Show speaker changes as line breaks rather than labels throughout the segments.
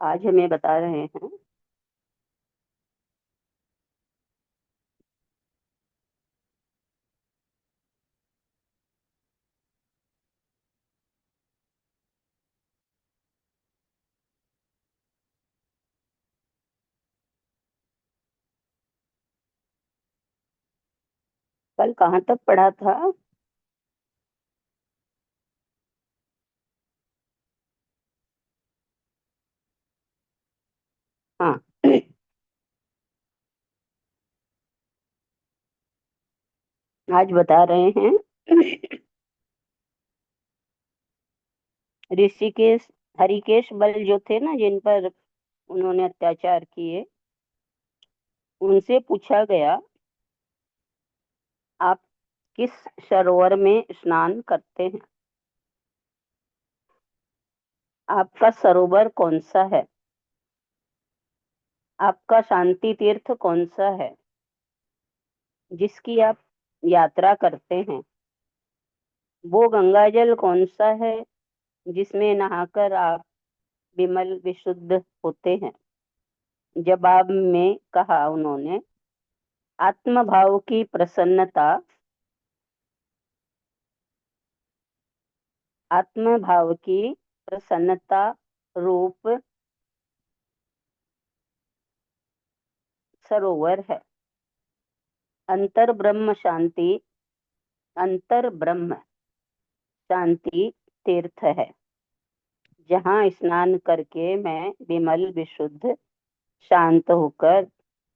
आज हमें बता रहे हैं। कल कहाँ तक पढ़ा था? हाँ। आज बता रहे हैं। ऋषिकेश हरिकेश बल जो थे ना, जिन पर उन्होंने अत्याचार किए, उनसे पूछा गया, आप किस सरोवर में स्नान करते हैं? आपका सरोवर कौन सा है? आपका शांति तीर्थ कौन सा है जिसकी आप यात्रा करते हैं? वो गंगा जल कौन सा है जिसमें नहाकर आप विमल विशुद्ध होते हैं? जवाब में कहा उन्होंने, आत्म भाव की प्रसन्नता, आत्म भाव की प्रसन्नता रूप सरोवर है। अंतर ब्रह्म शांति, अंतर ब्रह्म शांति तीर्थ है, जहाँ स्नान करके मैं विमल विशुद्ध शांत होकर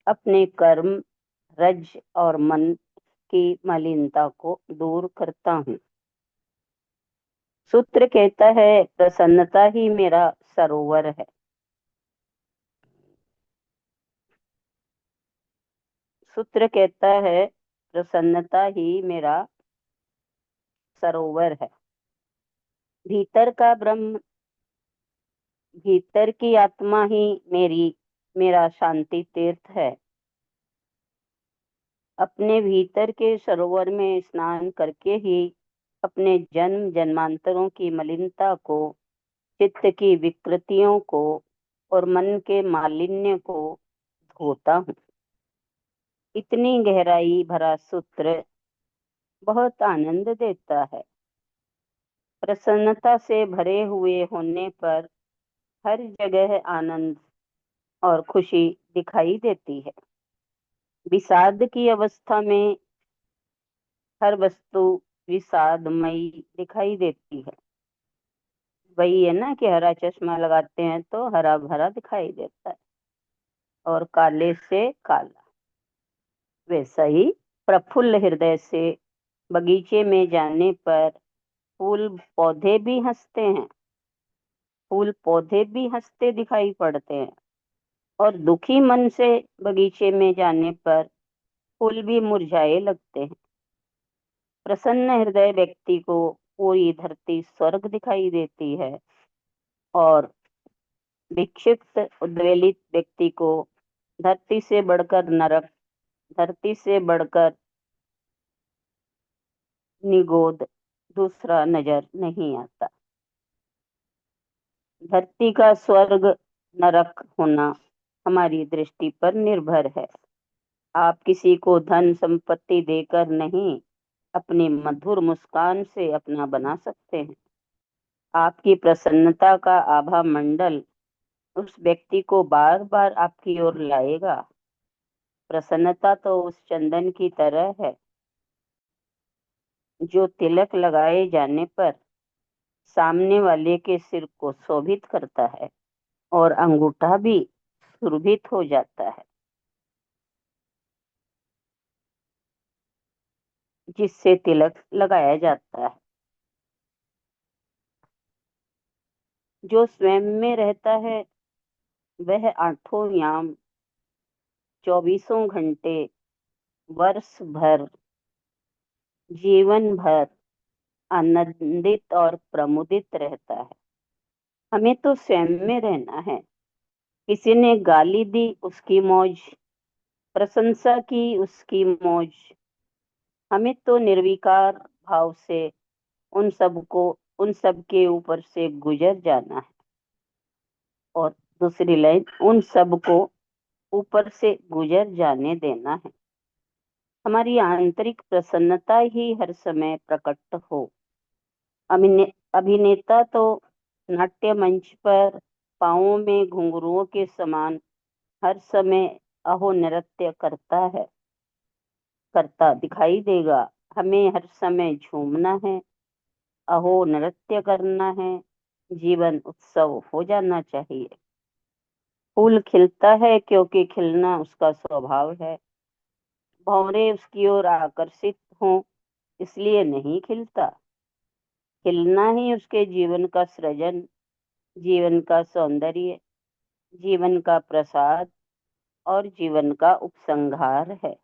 अपने कर्म, रज और मन की मलिनता को दूर करता हूँ। सूत्र कहता है, प्रसन्नता ही मेरा सरोवर है। सूत्र कहता है, प्रसन्नता ही मेरा सरोवर है। भीतर का ब्रह्म, भीतर की आत्मा ही मेरा शांति तीर्थ है। अपने भीतर के सरोवर में स्नान करके ही अपने जन्म जन्मांतरों की मलिनता को, चित्त की विकृतियों को और मन के मालिन्य को धोता हूँ। इतनी गहराई भरा सूत्र बहुत आनंद देता है। प्रसन्नता से भरे हुए होने पर हर जगह आनंद और खुशी दिखाई देती है। विषाद की अवस्था में हर वस्तु विषादमयी दिखाई देती है। वही है ना कि हरा चश्मा लगाते हैं तो हरा भरा दिखाई देता है और काले से काला। वैसा ही प्रफुल्ल हृदय से बगीचे में जाने पर फूल पौधे भी हंसते हैं, फूल पौधे भी हंसते दिखाई पड़ते हैं। और दुखी मन से बगीचे में जाने पर फूल भी मुरझाए लगते हैं। प्रसन्न हृदय व्यक्ति को पूरी धरती स्वर्ग दिखाई देती है और विक्षिप्त उद्वेलित व्यक्ति को धरती से बढ़कर नरक, धरती से बढ़कर निगोद दूसरा नजर नहीं आता। धरती का स्वर्ग नरक होना हमारी दृष्टि पर निर्भर है। आप किसी को धन संपत्ति देकर नहीं, अपनी मधुर मुस्कान से अपना बना सकते हैं। आपकी प्रसन्नता का आभा मंडल उस व्यक्ति को बार बार आपकी ओर लाएगा। प्रसन्नता तो उस चंदन की तरह है जो तिलक लगाए जाने पर सामने वाले के सिर को शोभित करता है और अंगूठा भी सुरभित हो जाता है, जिससे तिलक लगाया जाता है। जो स्वयं में रहता है वह आठों याम, चौबीसों घंटे, वर्ष भर, जीवन भर आनंदित और प्रमुदित रहता है। हमें तो स्वयं में रहना है। किसी ने गाली दी उसकी मौज, प्रशंसा की उसकी मौज। हमें तो निर्विकार भाव से उन सब के ऊपर से गुजर जाना है और दूसरी लाइन, उन सब को ऊपर से गुजर जाने देना है। हमारी आंतरिक प्रसन्नता ही हर समय प्रकट हो। अभिनेता तो नाट्य मंच पर पाँवों में घुंघरुओं के समान हर समय अहो नृत्य करता दिखाई देगा। हमें हर समय झूमना है, अहो नृत्य करना है, जीवन उत्सव हो जाना चाहिए। फूल खिलता है क्योंकि खिलना उसका स्वभाव है। भंवरे उसकी ओर आकर्षित हों इसलिए नहीं खिलता। खिलना ही उसके जीवन का सृजन, जीवन का सौंदर्य, जीवन का प्रसाद और जीवन का उपसंहार है।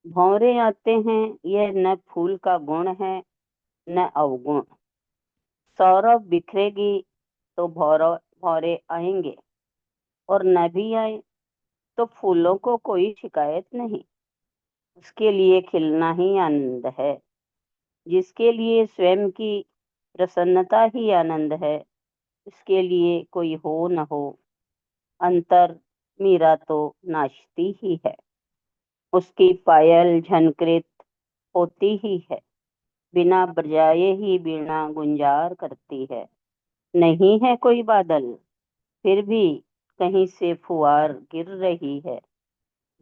भंवरे आते हैं, यह न फूल का गुण है न अवगुण। सौरभ बिखरेगी तो भौरे आएंगे, और न भी आए तो फूलों को कोई शिकायत नहीं। उसके लिए खिलना ही आनंद है। जिसके लिए स्वयं की प्रसन्नता ही आनंद है, उसके लिए कोई हो न हो, अंतर मीरा तो नाचती ही है। उसकी पायल झनकृत होती ही है। बिना बजाए ही वीणा गुंजार करती है। नहीं है कोई बादल, फिर भी कहीं से फुहार गिर रही है।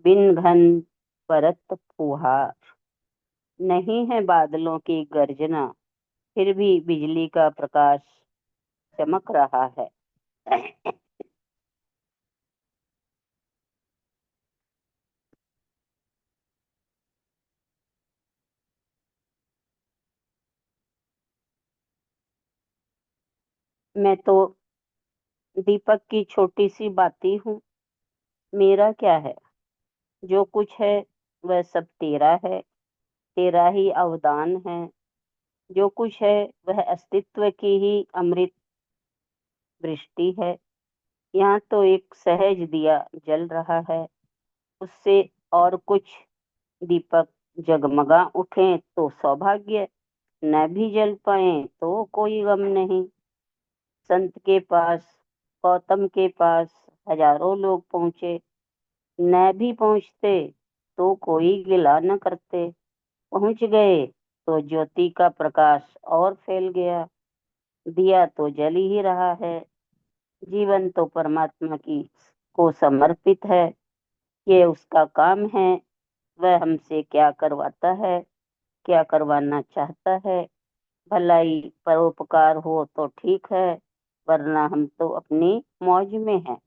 बिन घन परत फुहार। नहीं है बादलों की गर्जना, फिर भी बिजली का प्रकाश चमक रहा है। मैं तो दीपक की छोटी सी बाती हूँ। मेरा क्या है? जो कुछ है वह सब तेरा है। तेरा ही अवदान है। जो कुछ है वह अस्तित्व की ही अमृत वृष्टि है। यहाँ तो एक सहज दिया जल रहा है। उससे और कुछ दीपक जगमगा उठे तो सौभाग्य, न भी जल पाए तो कोई गम नहीं। संत के पास, गौतम के पास हजारों लोग पहुंचे, न भी पहुंचते तो कोई गिला न करते। पहुंच गए तो ज्योति का प्रकाश और फैल गया। दिया तो जल ही रहा है। जीवन तो परमात्मा की को समर्पित है। ये उसका काम है। वह हमसे क्या करवाता है, क्या करवाना चाहता है। भलाई परोपकार हो तो ठीक है, वरना हम तो अपनी मौज में हैं।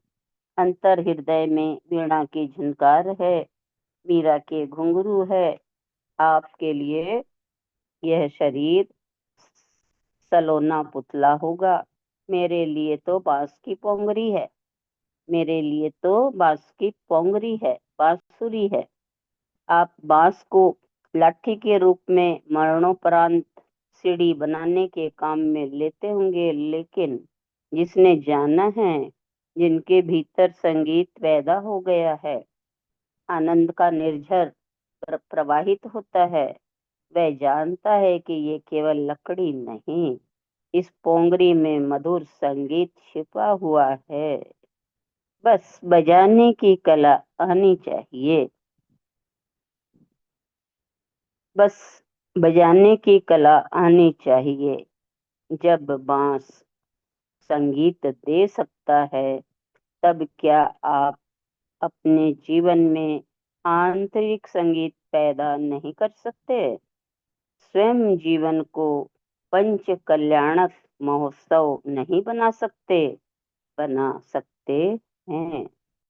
अंतर हृदय में वीणा की झनकार है, मीरा के घुंघरू है। आपके लिए यह शरीर सलोना पुतला होगा, मेरे लिए तो बांस की पोंगरी है। मेरे लिए तो बांस की पोंगरी है, बांसुरी है। आप बांस को लाठी के रूप में मरणोपरांत सीढ़ी बनाने के काम में लेते होंगे, लेकिन जिसने जाना है, जिनके भीतर संगीत पैदा हो गया है, आनंद का निर्झर प्रवाहित होता है, वह जानता है कि ये केवल लकड़ी नहीं, इस पोंगरी में मधुर संगीत छिपा हुआ है। बस बजाने की कला आनी चाहिए। बस बजाने की कला आनी चाहिए। जब बांस संगीत दे सकता है, तब क्या आप अपने जीवन में आंतरिक संगीत पैदा नहीं कर सकते? स्वयं जीवन को पंच कल्याणक महोत्सव नहीं बना सकते? बना सकते हैं।